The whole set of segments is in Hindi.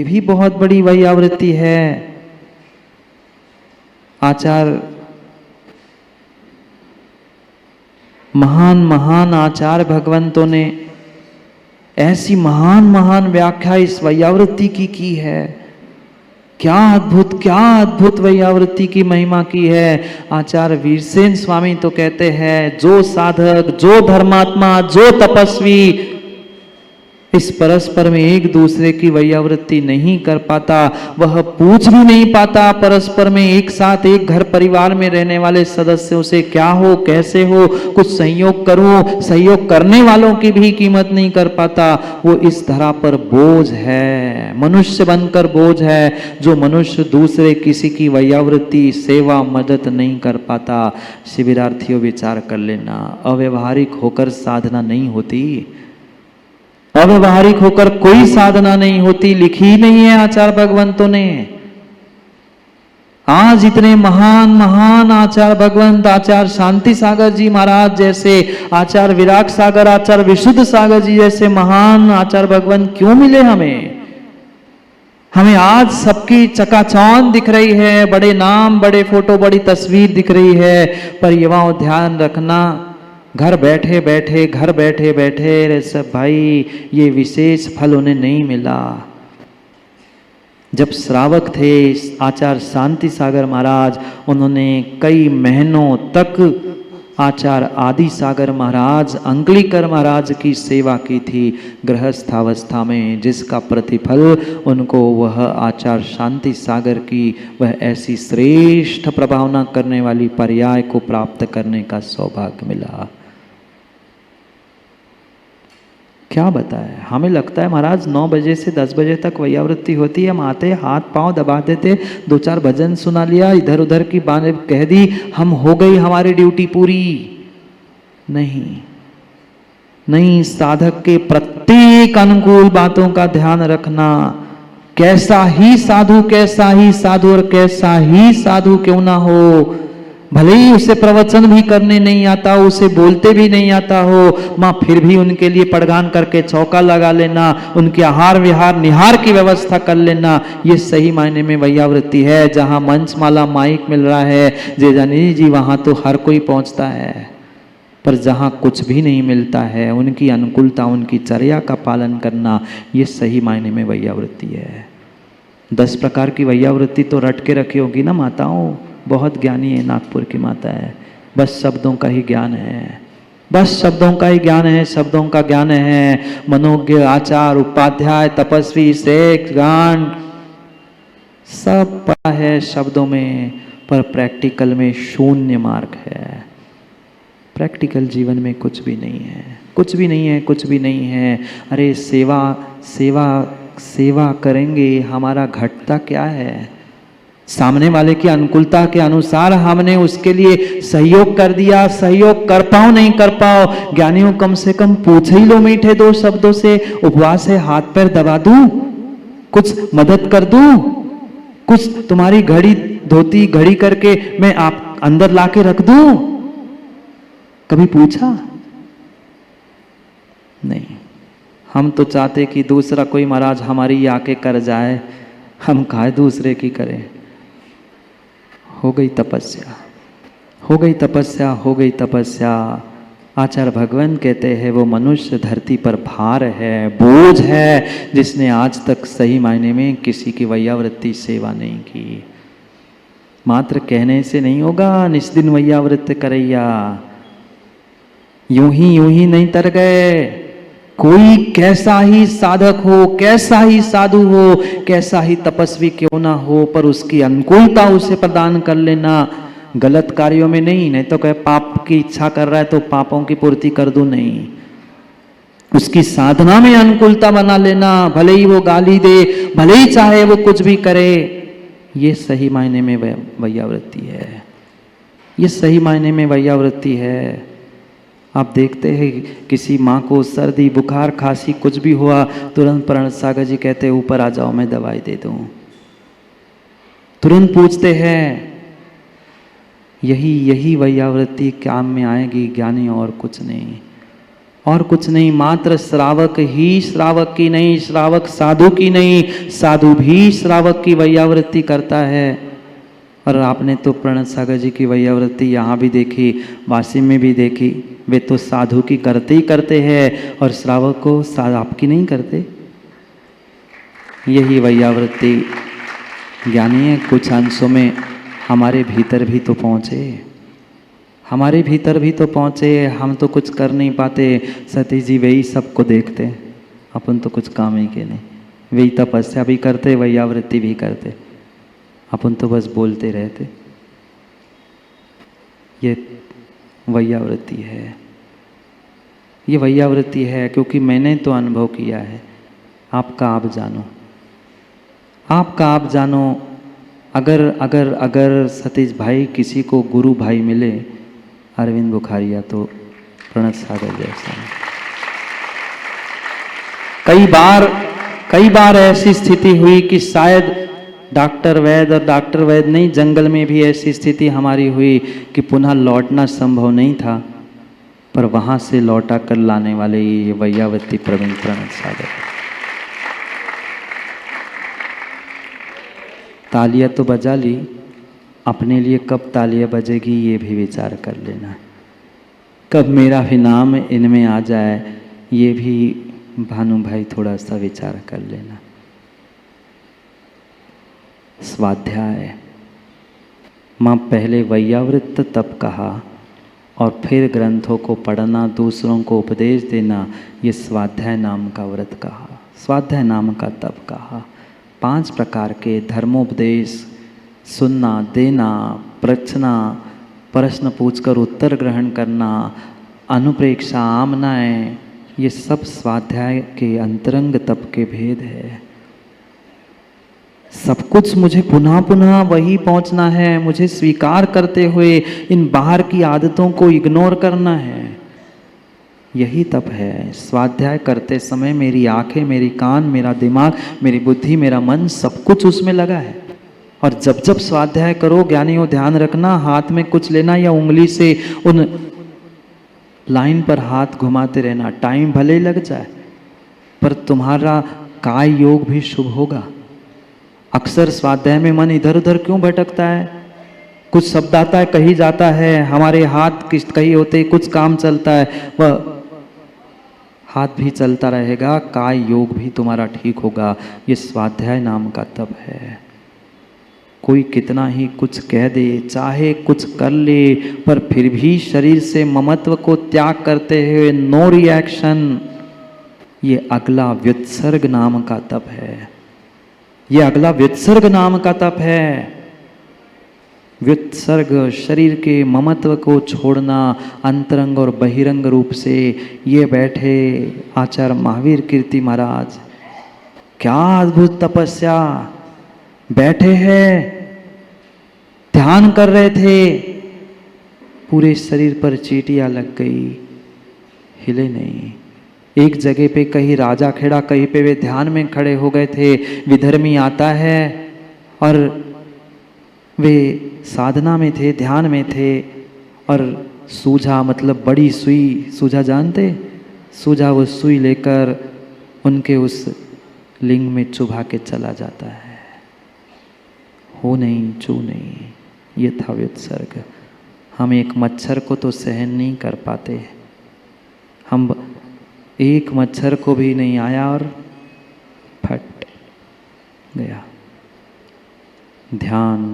ये भी बहुत बड़ी वैयावृत्ति है। आचार्य महान महान आचार्य भगवंतों ने ऐसी महान महान व्याख्या इस वैयावृत्ति की है। क्या अद्भुत वैयावृत्ति की महिमा की है। आचार्य वीरसेन स्वामी तो कहते हैं, जो साधक, जो धर्मात्मा, जो तपस्वी इस परस्पर में एक दूसरे की वैयावृत्ति नहीं कर पाता, वह पूछ भी नहीं पाता परस्पर में एक साथ एक घर परिवार में रहने वाले सदस्यों से क्या हो, कैसे हो, कुछ सहयोग करो, सहयोग करने वालों की भी कीमत नहीं कर पाता। वो इस धरा पर बोझ है, मनुष्य बनकर बोझ है। जो मनुष्य दूसरे किसी की वैयावृत्ति, सेवा, मदद नहीं कर पाता। शिविरार्थियों विचार कर लेना, अव्यवहारिक होकर साधना नहीं होती। अव्यवहारिक होकर कोई साधना नहीं होती, लिखी नहीं है आचार्य भगवंतों ने। आज इतने महान महान आचार्य भगवंत, आचार्य शांति सागर जी महाराज जैसे, आचार्य विराग सागर, आचार्य विशुद्ध सागर जी जैसे महान आचार्य भगवंत क्यों मिले हमें? हमें आज सबकी चकाचौंध दिख रही है, बड़े नाम, बड़े फोटो, बड़ी तस्वीर दिख रही है, पर युवाओं ध्यान रखना, घर बैठे बैठे रे सब भाई, ये विशेष फल उन्हें नहीं मिला। जब श्रावक थे आचार्य शांति सागर महाराज, उन्होंने कई महीनों तक आचार्य आदि सागर महाराज, अंकलीकर महाराज की सेवा की थी गृहस्थावस्था में, जिसका प्रतिफल उनको वह आचार्य शांति सागर की वह ऐसी श्रेष्ठ प्रभावना करने वाली पर्याय को प्राप्त करने का सौभाग्य मिला। क्या बताए, हमें लगता है महाराज 9 बजे से 10 बजे तक वैयावृत्ति होती है, हम आते हाथ पांव दबा देते, 2-4 भजन सुना लिया, इधर उधर की बातें कह दी, हम हो गई हमारी ड्यूटी पूरी। नहीं, साधक के प्रत्येक अनुकूल बातों का ध्यान रखना। कैसा ही साधु और कैसा ही साधु क्यों ना हो, भले ही उसे प्रवचन भी करने नहीं आता, उसे बोलते भी नहीं आता हो, माँ फिर भी उनके लिए पड़गान करके चौका लगा लेना, उनके आहार विहार निहार की व्यवस्था कर लेना, ये सही मायने में वैयावृत्ति है। जहाँ मंच माला माइक मिल रहा है जे जानी जी, वहाँ तो हर कोई पहुँचता है, पर जहाँ कुछ भी नहीं मिलता है, उनकी अनुकूलता, उनकी चर्या का पालन करना, ये सही मायने में वैयावृत्ति है। 10 प्रकार की वैयावृत्ति तो रट के रखी होगी ना माताओं, बहुत ज्ञानी है नागपुर की माता है, बस शब्दों का ही ज्ञान है, शब्दों का ज्ञान है। मनोज्ञ, आचार, उपाध्याय, तपस्वी, श्रेष्ठ, गान सब पढ़ा है शब्दों में, पर प्रैक्टिकल में शून्य मार्ग है। प्रैक्टिकल जीवन में कुछ भी नहीं है। अरे सेवा करेंगे, हमारा घटता क्या है? सामने वाले की अनुकूलता के अनुसार हमने उसके लिए सहयोग कर दिया, सहयोग कर पाओ नहीं कर पाओ, ज्ञानियों कम से कम पूछ ही लो मीठे 2 शब्दों से, उपवास है हाथ पैर दबा दूं, कुछ मदद कर दूं, कुछ तुम्हारी घड़ी धोती घड़ी करके मैं आप अंदर लाके रख दूं, कभी पूछा? नहीं। हम तो चाहते कि दूसरा कोई महाराज हमारी आके कर जाए, हम काहे दूसरे की करें। हो गई तपस्या। आचार्य भगवान कहते हैं वो मनुष्य धरती पर भार है, बोझ है, जिसने आज तक सही मायने में किसी की वैयावृत्ति सेवा नहीं की। मात्र कहने से नहीं होगा, निस्दिन वैयावृत्ति करैया, यूं ही नहीं तर गए। कोई कैसा ही साधक हो, कैसा ही साधु हो, कैसा ही तपस्वी क्यों ना हो, पर उसकी अनुकूलता उसे प्रदान कर लेना। गलत कार्यों में नहीं तो कहे पाप की इच्छा कर रहा है तो पापों की पूर्ति कर दूं, नहीं, उसकी साधना में अनुकूलता बना लेना, भले ही वो गाली दे, भले ही चाहे वो कुछ भी करे, ये सही मायने में वैयावृत्ति है। आप देखते हैं किसी माँ को सर्दी बुखार खांसी कुछ भी हुआ, तुरंत प्रण सागर जी कहते हैं ऊपर आ जाओ मैं दवाई दे दूं, तुरंत पूछते हैं। यही वैयावृत्ति काम में आएगी ज्ञानी, और कुछ नहीं। और कुछ नहीं, मात्र श्रावक ही श्रावक की नहीं, श्रावक साधु की नहीं, साधु भी श्रावक की वैयावृत्ति करता है। और आपने तो प्रणत सागर जी की वैयावृत्ति यहाँ भी देखी, वासी में भी देखी। वे तो साधु की करते ही करते हैं और श्रावक को आपकी नहीं करते। यही वैयावृत्ति ज्ञानी है। कुछ अंशों में हमारे भीतर भी तो पहुँचे, हमारे भीतर भी तो पहुँचे। हम तो कुछ कर नहीं पाते। सतीश जी वही सबको देखते, अपन तो कुछ काम ही के नहीं। वही तपस्या भी करते, वैयावृत्ति भी करते, अपन तो बस बोलते रहते। ये वैयावृत्ति है, ये वैयावृत्ति है, क्योंकि मैंने तो अनुभव किया है। आपका आप जानो, आपका आप जानो। अगर अगर अगर सतीश भाई किसी को गुरु भाई मिले, अरविंद बुखारिया तो प्रणत सागर जैसा। कई बार ऐसी स्थिति हुई कि शायद डॉक्टर वैद और डॉक्टर वैद नहीं, जंगल में भी ऐसी स्थिति हमारी हुई कि पुनः लौटना संभव नहीं था, पर वहां से लौटा कर लाने वाले ये वैयावृत्ति प्रवीण प्रणत सागर। तालियां तो बजा ली, अपने लिए कब तालियां बजेगी ये भी विचार कर लेना। कब मेरा भी नाम इनमें आ जाए ये भी भानु भाई थोड़ा सा विचार कर लेना। स्वाध्याय माँ पहले वैयावृत्त तप कहा और फिर ग्रंथों को पढ़ना, दूसरों को उपदेश देना, ये स्वाध्याय नाम का व्रत कहा, स्वाध्याय नाम का तप कहा। 5 प्रकार के धर्मोपदेश, सुनना, देना, प्रश्ना, प्रश्न पूछकर उत्तर ग्रहण करना, अनुप्रेक्षा, आमनाएं, ये सब स्वाध्याय के अंतरंग तप के भेद है। सब कुछ मुझे पुनः पुनः वही पहुंचना है, मुझे स्वीकार करते हुए इन बाहर की आदतों को इग्नोर करना है, यही तप है। स्वाध्याय करते समय मेरी आंखें, मेरी कान, मेरा दिमाग, मेरी बुद्धि, मेरा मन, सब कुछ उसमें लगा है। और जब जब स्वाध्याय करो ज्ञानियों ध्यान रखना, हाथ में कुछ लेना या उंगली से उन लाइन पर हाथ घुमाते रहना। टाइम भले ही लग जाए पर तुम्हारा काय योग भी शुभ होगा। अक्सर स्वाध्याय में मन इधर उधर क्यों भटकता है? कुछ शब्द आता है, कहीं जाता है, हमारे हाथ कहीं होते, कुछ काम चलता है, वह हाथ भी चलता रहेगा, काय योग भी तुम्हारा ठीक होगा। ये स्वाध्याय नाम का तप है। कोई कितना ही कुछ कह दे, चाहे कुछ कर ले, पर फिर भी शरीर से ममत्व को त्याग करते हुए नो रिएक्शन, ये अगला व्युत्सर्ग नाम का तप है। ये अगला व्युत्सर्ग नाम का तप है। व्युत्सर्ग शरीर के ममत्व को छोड़ना, अंतरंग और बहिरंग रूप से। ये बैठे आचार्य महावीर कीर्ति महाराज, क्या अद्भुत तपस्या, बैठे हैं, ध्यान कर रहे थे, पूरे शरीर पर चींटियां लग गई, हिले नहीं। एक जगह पे कहीं राजा खेड़ा, कहीं पे वे ध्यान में खड़े हो गए थे। विधर्मी आता है और वे साधना में थे, ध्यान में थे, और सूझा मतलब बड़ी सुई, सूझा जानते, सूझा वो सुई लेकर उनके उस लिंग में चुभा के चला जाता है। हो नहीं, चू नहीं, ये था व्युत्सर्ग। हम एक मच्छर को तो सहन नहीं कर पाते, हम एक मच्छर को भी नहीं आया और फट गया। ध्यान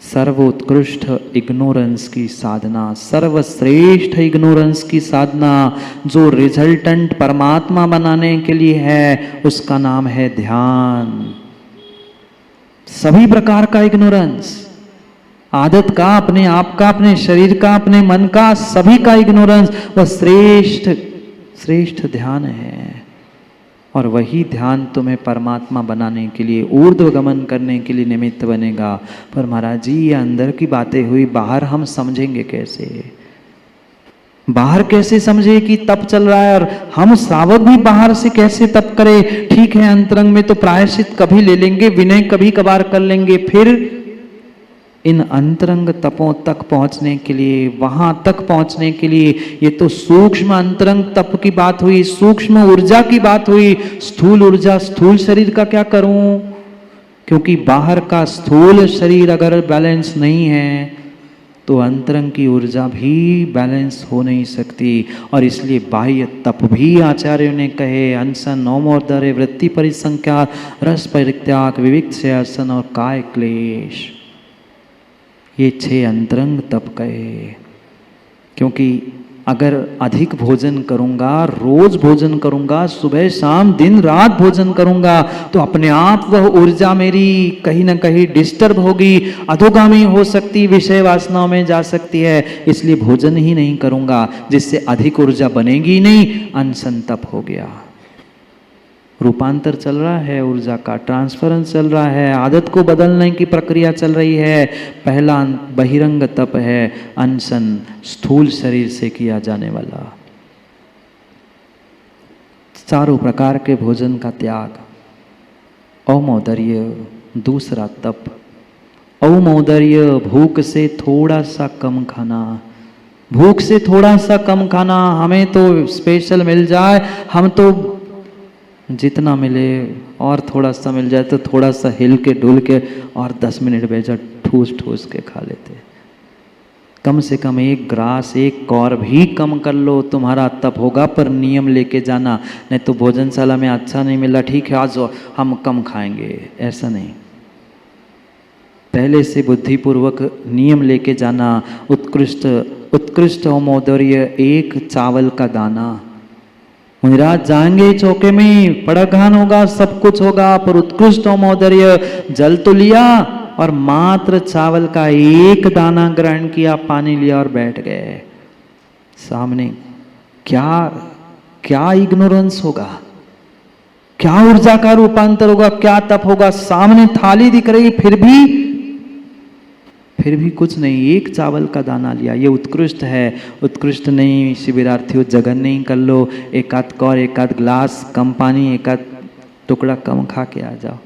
सर्वोत्कृष्ट इग्नोरेंस की साधना, सर्वश्रेष्ठ इग्नोरेंस की साधना, जो रिजल्टेंट परमात्मा बनाने के लिए है, उसका नाम है ध्यान। सभी प्रकार का इग्नोरेंस, आदत का, अपने आप का, अपने शरीर का, अपने मन का, सभी का इग्नोरेंस, वह श्रेष्ठ ध्यान है। और वही ध्यान तुम्हें परमात्मा बनाने के लिए, ऊर्ध्व गमन करने के लिए निमित्त बनेगा। पर महाराज जी, ये अंदर की बातें हुई, बाहर हम समझेंगे कैसे? बाहर कैसे समझे कि तप चल रहा है? और हम श्रावक भी बाहर से कैसे तप करें? ठीक है, अंतरंग में तो प्रायश्चित कभी ले लेंगे, विनय कभी कभार कर लेंगे, फिर इन अंतरंग तपों तक पहुंचने के लिए, वहां तक पहुंचने के लिए, ये तो सूक्ष्म अंतरंग तप की बात हुई, सूक्ष्म ऊर्जा की बात हुई। स्थूल ऊर्जा, स्थूल शरीर का क्या करूं? क्योंकि बाहर का स्थूल शरीर अगर बैलेंस नहीं है तो अंतरंग की ऊर्जा भी बैलेंस हो नहीं सकती। और इसलिए बाह्य तप भी आचार्यों ने कहे, अनशन, नौमोदर्य, वृत्ति परिसंख्या, रस परित्याग, विविक्त से आसन और काय क्लेश, ये 6 अंतरंग तप कहे। क्योंकि अगर अधिक भोजन करूंगा, रोज भोजन करूंगा, सुबह शाम दिन रात भोजन करूंगा, तो अपने आप वह ऊर्जा मेरी कहीं ना कहीं डिस्टर्ब होगी, अधोगामी हो सकती, विषय वासनाओं में जा सकती है। इसलिए भोजन ही नहीं करूंगा, जिससे अधिक ऊर्जा बनेगी नहीं, अनशन तप हो गया। रूपांतर चल रहा है, ऊर्जा का ट्रांसफरेंस चल रहा है, आदत को बदलने की प्रक्रिया चल रही है। पहला बहिरंग तप है अनशन, स्थूल शरीर से किया जाने वाला। चारों प्रकार के भोजन का त्याग। औमोदर्य दूसरा तप। औमोदर्य भूख से थोड़ा सा कम खाना। भूख से थोड़ा सा कम खाना, हमें तो स्पेशल मिल जाए, हम तो जितना मिले और थोड़ा सा मिल जाए तो थोड़ा सा हिल के डुल के और 10 मिनट बेजा ठूस ठूस के खा लेते। कम से कम 1 ग्रास, 1 कौर भी कम कर लो, तुम्हारा तप होगा। पर नियम लेके जाना, नहीं तो भोजनशाला में अच्छा नहीं मिला, ठीक है आज हम कम खाएंगे, ऐसा नहीं। पहले से बुद्धिपूर्वक नियम लेके जाना। उत्कृष्ट औमोदर्य 1 चावल का दाना। मुनिराज जाएंगे चौके में, पड़घान होगा, सब कुछ होगा, पर उत्कृष्ट औमोदर्य, जल तो लिया और मात्र चावल का 1 दाना ग्रहण किया, पानी लिया और बैठ गए सामने। क्या क्या इग्नोरेंस होगा, क्या ऊर्जा का रूपांतर होगा, क्या तप होगा। सामने थाली दिख रही, फिर भी कुछ नहीं, 1 चावल का दाना लिया। ये उत्कृष्ट है। उत्कृष्ट नहीं शिविरार्थियों, जगन नहीं कर लो, 1 आध कौर, 1 आध ग्लास कम पानी, 1 आध टुकड़ा कम खा के आ जाओ।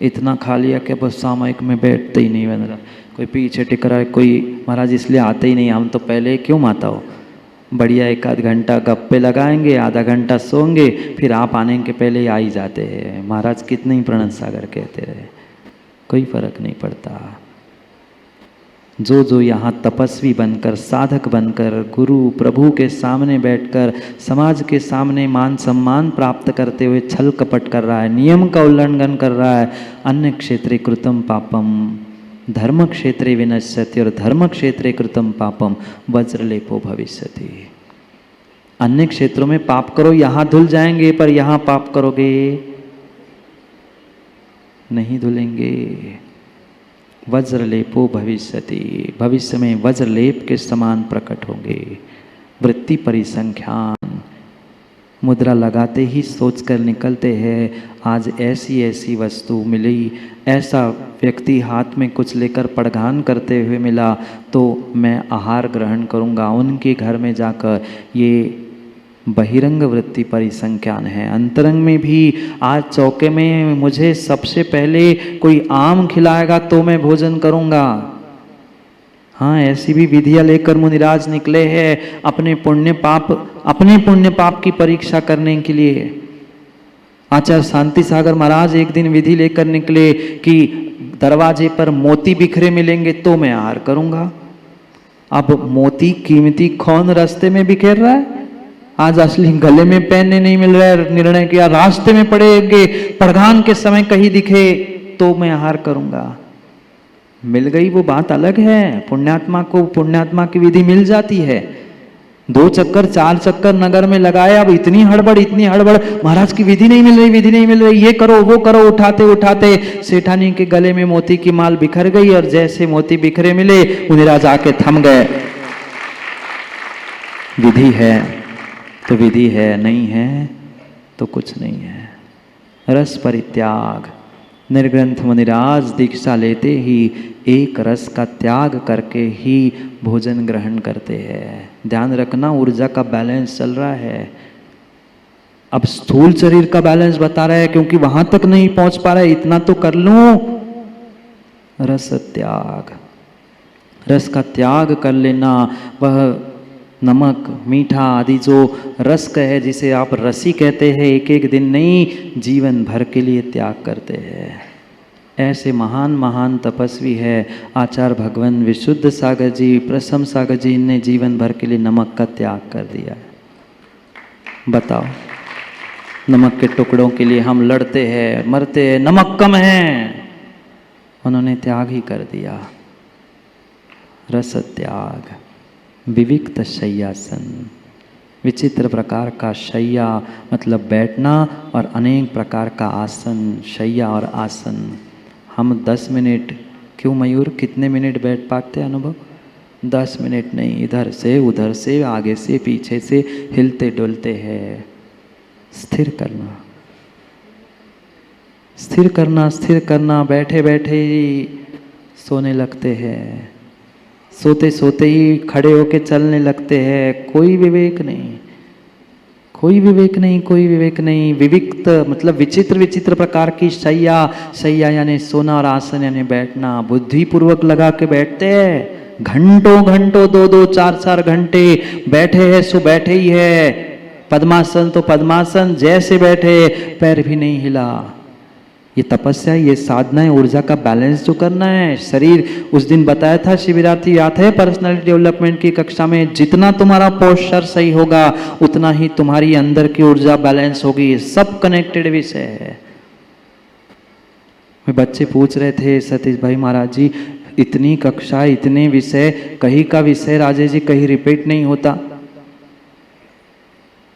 इतना खा लिया कि बस सामयिक में बैठते ही नहीं बन रहा। कोई पीछे टिक रहा है, कोई महाराज इसलिए आते ही नहीं, हम तो पहले क्यों माता हो। बढ़िया 1 आध घंटा गप्पे लगाएंगे, आधा घंटा सोएंगे, फिर आप आने के पहले ही आ ही जाते हैं। महाराज कितने ही प्रणत सागर कहते रहे, कोई फर्क नहीं पड़ता। जो यहाँ तपस्वी बनकर, साधक बनकर, गुरु प्रभु के सामने बैठकर, समाज के सामने मान सम्मान प्राप्त करते हुए छल कपट कर रहा है, नियम का उल्लंघन कर रहा है, अन्य क्षेत्रे कृतम पापम धर्म क्षेत्रे विनश्यति और धर्म क्षेत्रे कृतम पापम वज्रलेपो भविष्यति। अन्य क्षेत्रों में पाप करो, यहाँ धुल जाएंगे, पर यहाँ पाप करोगे नहीं धुलेंगे। वज्रलेपो भविष्यति, भविष्य में वज्रलेप के समान प्रकट होंगे। वृत्ति परिसंख्यान, मुद्रा लगाते ही सोचकर निकलते हैं, आज ऐसी ऐसी वस्तु मिली, ऐसा व्यक्ति हाथ में कुछ लेकर पड़घान करते हुए मिला, तो मैं आहार ग्रहण करूँगा। उनके घर में जाकर, ये बहिरंग वृत्ति परिसंख्यान है। अंतरंग में भी आज चौके में मुझे सबसे पहले कोई आम खिलाएगा तो मैं भोजन करूँगा। हाँ, ऐसी भी विधियाँ लेकर मुनिराज निकले हैं अपने पुण्य पाप की परीक्षा करने के लिए। आचार्य शांति सागर महाराज एक दिन विधि लेकर निकले कि दरवाजे पर मोती बिखरे मिलेंगे तो मैं आहार करूँगा। अब मोती कीमती कौन रास्ते में बिखेर रहा है, आज असली गले में पहनने नहीं मिल रहा है। निर्णय किया रास्ते में पड़ेंगे, पड़घान के समय कहीं दिखे तो मैं आहार करूंगा। मिल गई वो बात अलग है, पुण्यात्मा को पुण्यात्मा की विधि मिल जाती है। 2 चक्कर 4 चक्कर नगर में लगाए, अब इतनी हड़बड़ महाराज की विधि नहीं मिल रही, ये करो वो करो, उठाते उठाते सेठानी के गले में मोती की माल बिखर गई और जैसे मोती बिखरे मिले मुनिराज आके थम गए। विधि है तो विधि है, नहीं है तो कुछ नहीं है। रस परित्याग, निर्ग्रंथ मुनिराज दीक्षा लेते ही एक रस का त्याग करके ही भोजन ग्रहण करते हैं। ध्यान रखना, ऊर्जा का बैलेंस चल रहा है। अब स्थूल शरीर का बैलेंस बता रहा है, क्योंकि वहां तक नहीं पहुंच पा रहा है, इतना तो कर लूं। रस त्याग, रस का त्याग कर लेना। वह नमक मीठा आदि जो रस का है, जिसे आप रसी कहते हैं, एक एक दिन नहीं जीवन भर के लिए त्याग करते हैं। ऐसे महान महान तपस्वी है आचार्य भगवान विशुद्ध सागर जी, प्रसम सागर जी, ने जीवन भर के लिए नमक का त्याग कर दिया है। बताओ, नमक के टुकड़ों के लिए हम लड़ते हैं, मरते हैं, नमक कम है, उन्होंने त्याग ही कर दिया। रस त्याग, विविक्त शय्यासन, विचित्र प्रकार का शय्या मतलब बैठना, और अनेक प्रकार का आसन, शय्या और आसन। हम 10 मिनट, क्यों मयूर, कितने मिनट बैठ पाते हैं अनुभव? 10 मिनट नहीं, इधर से उधर से, आगे से पीछे से हिलते डुलते हैं। स्थिर करना, स्थिर करना, स्थिर करना। बैठे बैठे ही सोने लगते हैं, सोते सोते ही खड़े होके चलने लगते हैं। कोई विवेक नहीं, कोई विवेक नहीं, कोई विवेक नहीं। विविक्त मतलब विचित्र विचित्र प्रकार की शय्या, शय्या यानी सोना, और आसन यानी बैठना। बुद्धि पूर्वक लगा के बैठते हैं, घंटों घंटों, 2-2, 4-4 घंटे बैठे हैं, सो बैठे ही है। पद्मासन तो पद्मासन, जैसे बैठे, पैर भी नहीं हिला। ये तपस्या, ये साधना है, ऊर्जा का बैलेंस जो करना है। शरीर, उस दिन बताया था शिविरार्थी, याद है पर्सनालिटी डेवलपमेंट की कक्षा में, जितना तुम्हारा पोस्चर सही होगा उतना ही तुम्हारी अंदर की ऊर्जा बैलेंस होगी। सब कनेक्टेड विषय है। बच्चे पूछ रहे थे, सतीश भाई महाराज जी, इतनी कक्षा, इतने विषय, कहीं का विषय राजेश जी कहीं रिपीट नहीं होता,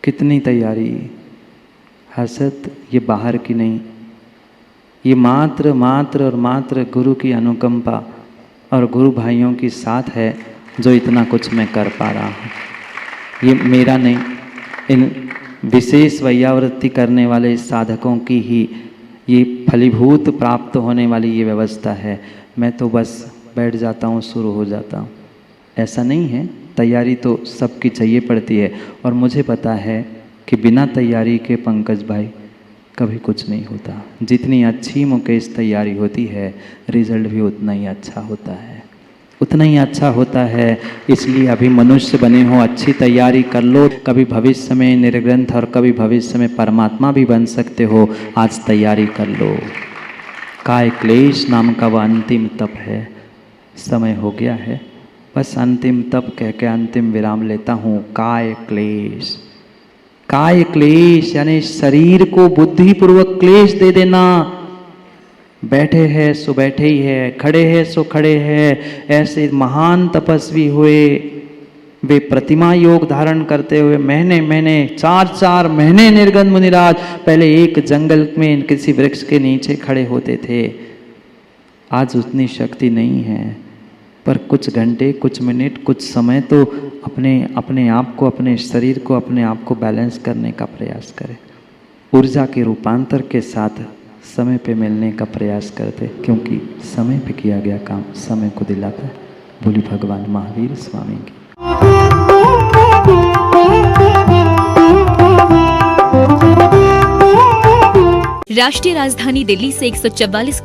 कितनी तैयारी। हसत ये बाहर की नहीं, ये मात्र मात्र और मात्र गुरु की अनुकंपा और गुरु भाइयों की साथ है जो इतना कुछ मैं कर पा रहा हूँ। ये मेरा नहीं, इन विशेष वैयावृत्ति करने वाले साधकों की ही ये फलीभूत प्राप्त होने वाली ये व्यवस्था है। मैं तो बस बैठ जाता हूँ, शुरू हो जाता हूँ, ऐसा नहीं है। तैयारी तो सबकी चाहिए पड़ती है, और मुझे पता है कि बिना तैयारी के पंकज भाई कभी कुछ नहीं होता। जितनी अच्छी मुकेश तैयारी होती है, रिजल्ट भी उतना ही अच्छा होता है, उतना ही अच्छा होता है। इसलिए अभी मनुष्य बने हो, अच्छी तैयारी कर लो, कभी भविष्य में निर्ग्रंथ और कभी भविष्य में परमात्मा भी बन सकते हो। आज तैयारी कर लो। काय क्लेश नाम का वह अंतिम तप है। समय हो गया है, बस अंतिम तप कह के अंतिम विराम लेता हूँ। काय क्लेश, काय क्लेश यानी शरीर को बुद्धिपूर्वक क्लेश दे देना। बैठे हैं सो बैठे ही है, खड़े हैं सो खड़े हैं। ऐसे महान तपस्वी हुए, वे प्रतिमा योग धारण करते हुए महीने महीने, 4-4 महीने निर्गंध मुनिराज पहले एक जंगल में किसी वृक्ष के नीचे खड़े होते थे। आज उतनी शक्ति नहीं है, पर कुछ घंटे, कुछ मिनट, कुछ समय तो अपने आप को, अपने शरीर को, अपने आप को बैलेंस करने का प्रयास करें। ऊर्जा के रूपांतर के साथ समय पे मिलने का प्रयास करते, क्योंकि समय पे किया गया काम समय को दिलाता है। बोली भगवान महावीर स्वामी की। राष्ट्रीय राजधानी दिल्ली से 144